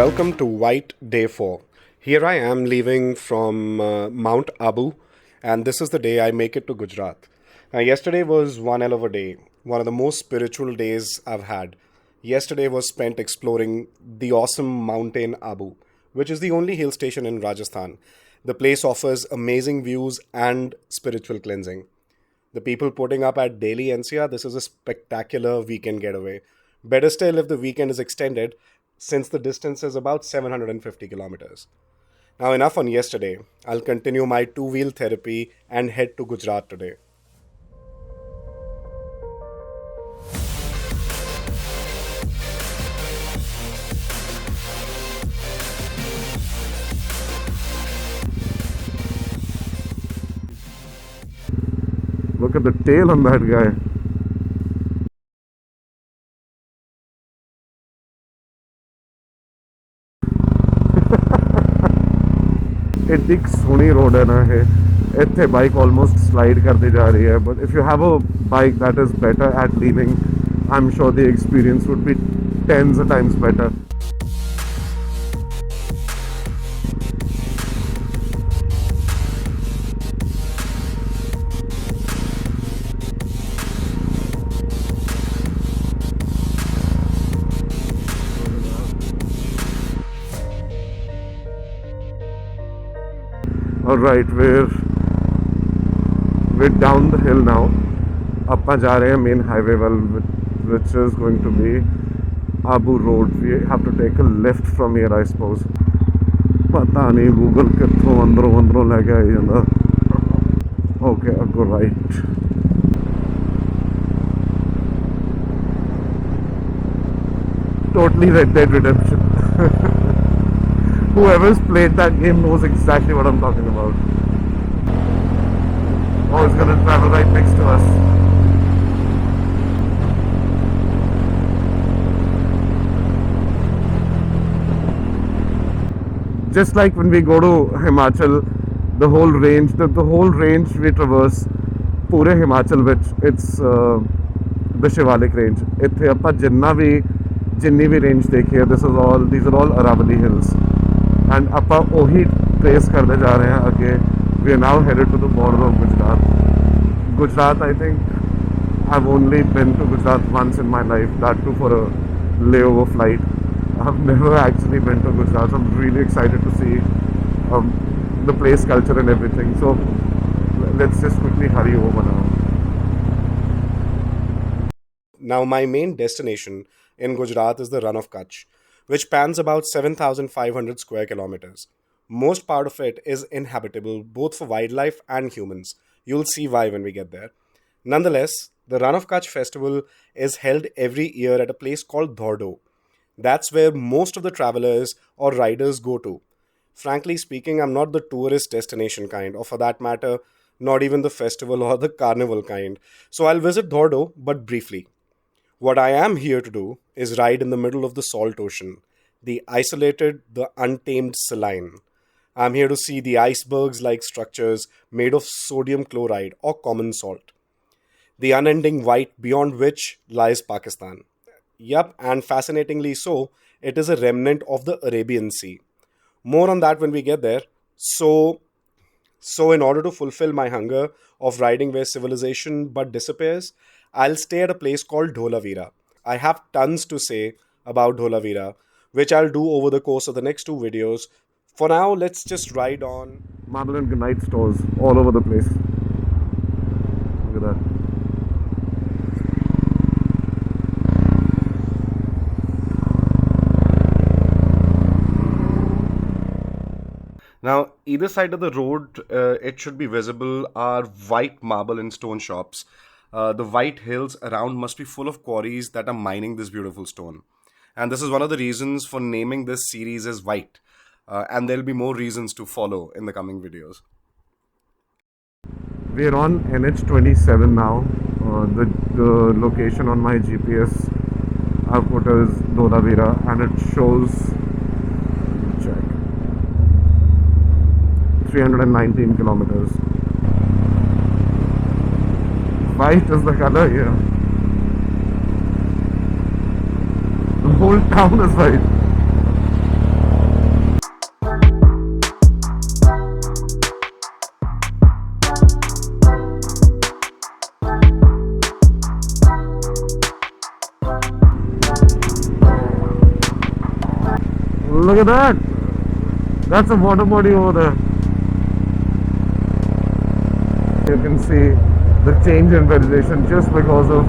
welcome to White Day 4. Here I am leaving from Mount Abu, and this is the day I make it to Gujarat. Yesterday was one hell of a day, one of the most spiritual days I've had. Yesterday was spent exploring the awesome mountain Abu, which is the only hill station in Rajasthan. The place offers amazing views and spiritual cleansing. The people putting up at Delhi NCR, this is a spectacular weekend getaway. Better still if the weekend is extended, since the distance is about 750 kilometers. Now, enough on yesterday. I'll continue my two-wheel therapy and head to Gujarat today. Look at the tail on that guy. इतनी सोहनी road है ना है इतने bike almost slide करती जा रही है but if you have a bike that is better at leaning I am sure the experience would be tens times better. Alright, we're down the hill now. Appa ja rahe hain main highway which is going to be Abu Road. We have to take a left from here, I suppose. Pata nahi Google kitthon andron le ke aayi janda. Okay, I'll go right. Totally Red Dead Redemption. Whoever's played that game knows exactly what I'm talking about. Oh, it's gonna travel right next to us. Just like when we go to Himachal, the whole range we traverse, pure Himachal, which it's the Shivalik range. Ithe appa jinni bhi range dekhi hai, these are all Arabian hills. And appa ohi trace karne ja rahe hain again. We are now headed to the border of Gujarat. I think I've only been to Gujarat once in my life, that too for a layover flight. I've never actually been to Gujarat. I'm really excited to see the place, culture and everything. So let's just quickly hurry over now. Now, my main destination in Gujarat is the Rann of Kutch, which spans about 7,500 square kilometers. Most part of it is inhabitable both for wildlife and humans. You'll see why when we get there. Nonetheless, the Rann of Kutch festival is held every year at a place called Dhordo. That's where most of the travelers or riders go to. Frankly speaking, I'm not the tourist destination kind, or for that matter, not even the festival or the carnival kind. So I'll visit Dhordo, but briefly. What I am here to do is ride in the middle of the salt ocean, the isolated, the untamed saline. I'm here to see the icebergs-like structures made of sodium chloride or common salt. The unending white beyond which lies Pakistan. Yup, and fascinatingly so, it is a remnant of the Arabian Sea. More on that when we get there. So in order to fulfill my hunger of riding where civilization but disappears, I'll stay at a place called Dholavira. I have tons to say about Dholavira, which I'll do over the course of the next two videos. For now, let's just ride on. Marble and granite stores all over the place. Look at that. Now, either side of the road, it should be visible, are white marble and stone shops. The white hills around must be full of quarries that are mining this beautiful stone. And this is one of the reasons for naming this series as White. And there'll be more reasons to follow in the coming videos. We're on NH27 now. The location on my GPS I've put as Dholavira, and it shows, check, 319 kilometers. White is the color here. The whole town is white. Look at that. That's a water body over there. You can see the change in vegetation just because of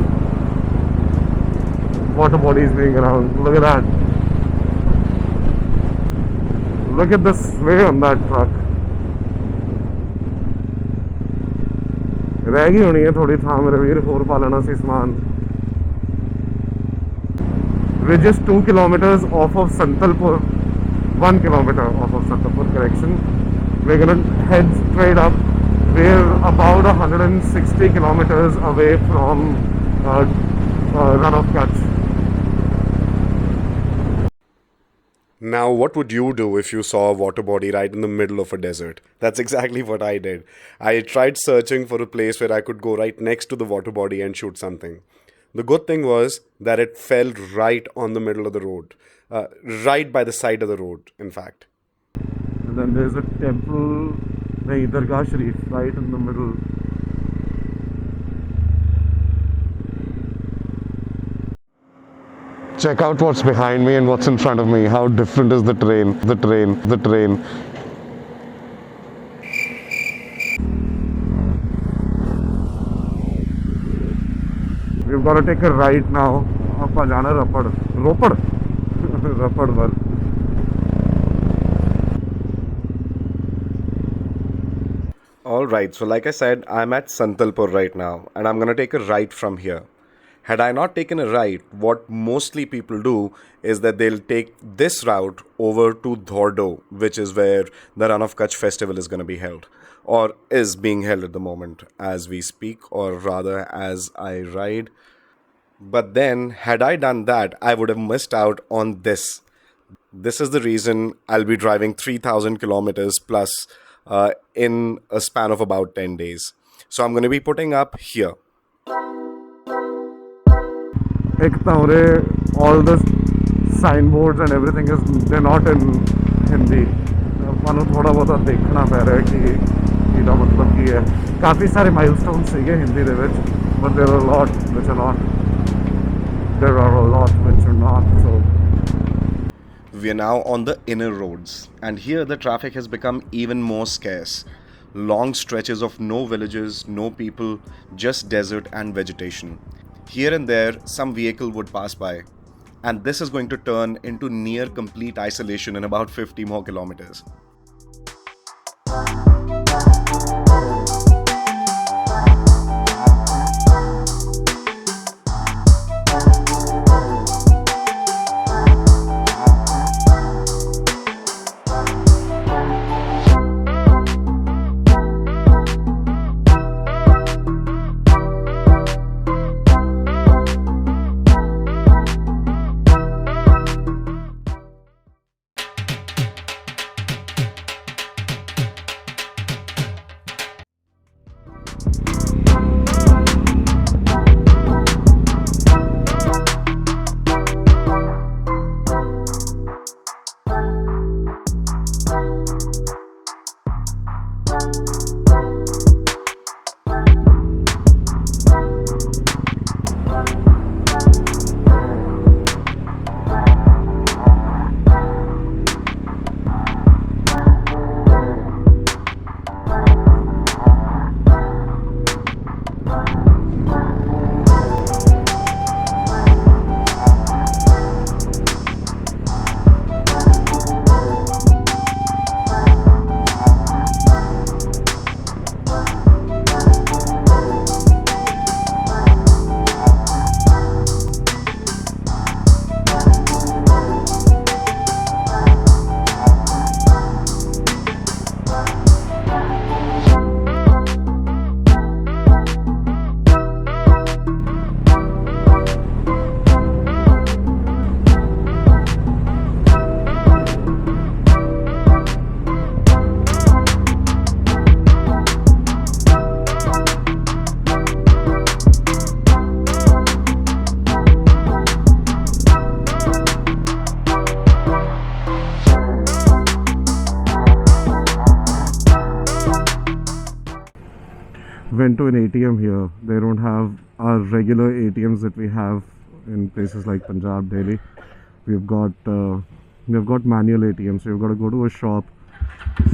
water bodies being around. Look at that. Look at the sway on that truck. रह गई होनी है थोड़ी थां मेरे वीर होर पा लेना सी समान. We're just 2 kilometers off of Santalpur. 1 kilometer off of Santalpur, correction. We're gonna head straight up. We're about 160 kilometers away from Rann of Kutch. Now, what would you do if you saw a water body right in the middle of a desert? That's exactly what I did. I tried searching for a place where I could go right next to the water body and shoot something. The good thing was that it fell right on the middle of the road, right by the side of the road, in fact. And then there's a temple, the Dargah Sharif, right in the middle. Check out what's behind me and what's in front of me. How different is the train, the train, the train. We've got to take a right now. Aapa jana Ropad. Ropad wal. All right, so like I said, I'm at Santalpur right now, and I'm gonna take a right from here. Had I not taken a right, what mostly people do is that they'll take this route over to Dhordo, which is where the Rann of Kutch festival is gonna be held, or is being held at the moment as we speak, or rather as I ride. But then, had I done that, I would have missed out on this. This is the reason I'll be driving 3,000 kilometers plus in a span of about 10 days. So I'm going to be putting up here. All the signboards and everything is they're not in Hindi. ਸਾਨੂੰ ਥੋੜਾ ਬਹੁਤਾ ਦੇਖਣਾ ਪੈ ਰਿਹਾ ਕਿ ਇਹਦਾ ਮਤਲਬ ਕੀ ਹੈ. ਕਾਫੀ ਸਾਰੇ ਮਾਈਲਸਟੋਨ ਸੀਗੇ ਹਿੰਦੀ ਦੇ ਵਿੱਚ, but there are a lot which are not. There are a lot which are not. So we are now on the inner roads, and here the traffic has become even more scarce. Long stretches of no villages, no people, just desert and vegetation. Here and there, some vehicle would pass by, and this is going to turn into near complete isolation in about 50 more kilometers. went to an ATM here. They don't have our regular ATMs that we have in places like Punjab, Delhi. We've got They've got manual ATMs, so you've got to go to a shop,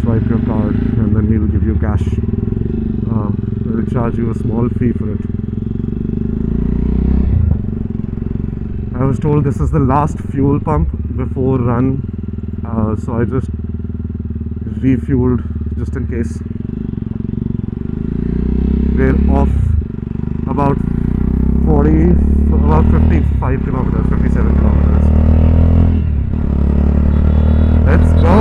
swipe your card, and then he'll give you cash. He'll charge you a small fee for it. I was told this is the last fuel pump before Rann, so I just refueled just in case. We're off about 55 kilometers, 57 kilometers. Let's go!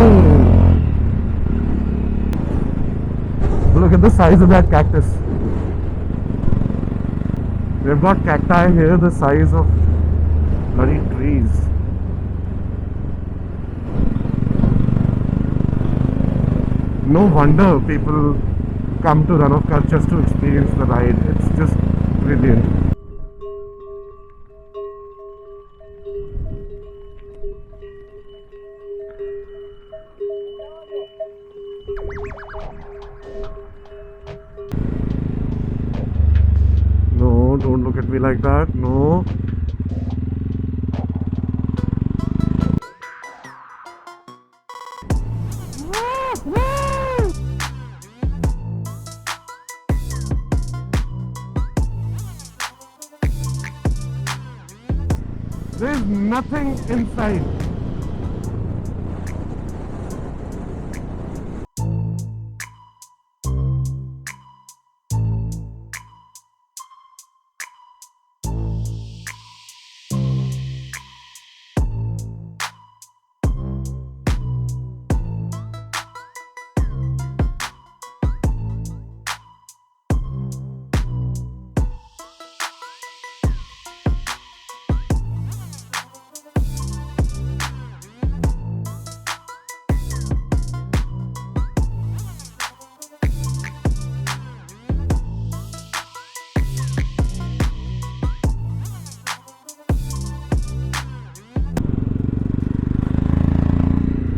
Look at the size of that cactus. They've got cacti here the size of bloody trees. No wonder people come to Rann of Kutch just to experience the ride. It's just brilliant. No, don't look at me like that. No. There's nothing inside.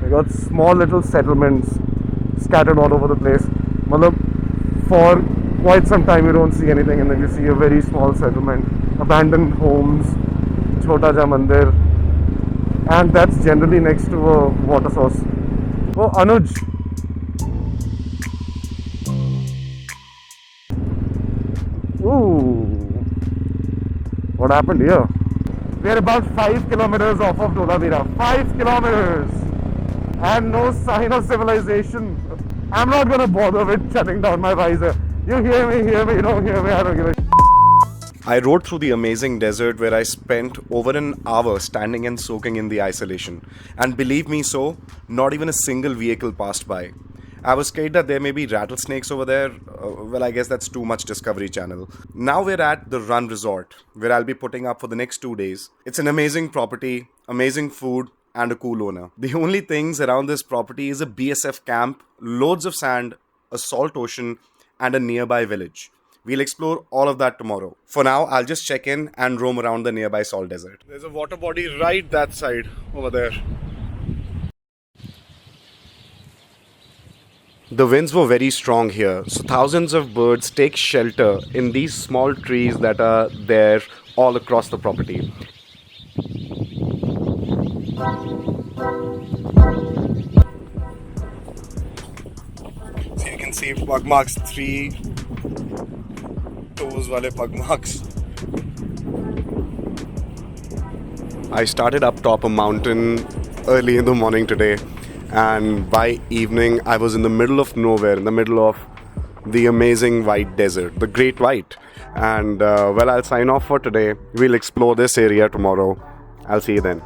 They got small little settlements scattered all over the place. Malab, for quite some time you don't see anything, and then you see a very small settlement, abandoned homes, Chota Ja Mandir, and that's generally next to a water source. Oh, Anuj! Ooh! What happened here? We're about 5 kilometers off of Dholavira. 5 kilometers! And no sign of civilization. I'm not gonna bother with shutting down my visor. You hear me, you don't hear me, I don't give a I rode through the amazing desert where I spent over an hour standing and soaking in the isolation. And believe me so, not even a single vehicle passed by. I was scared that there may be rattlesnakes over there. Well, I guess that's too much Discovery Channel. Now we're at the Rann Resort, where I'll be putting up for the next 2 days. It's an amazing property, amazing food, and a cool owner. The only things around this property is a BSF camp, loads of sand, a salt ocean, and a nearby village. We'll explore all of that tomorrow. For now, I'll just check in and roam around the nearby salt desert. There's a water body right that side, over there. The winds were very strong here, so thousands of birds take shelter in these small trees that are there all across the property. So you can see pug marks, 3 toes wale pug marks. I started up top a mountain early in the morning today, and by evening I was in the middle of nowhere, in the middle of the amazing white desert, the Great White. And well, I'll sign off for today. We'll explore this area tomorrow. I'll see you then.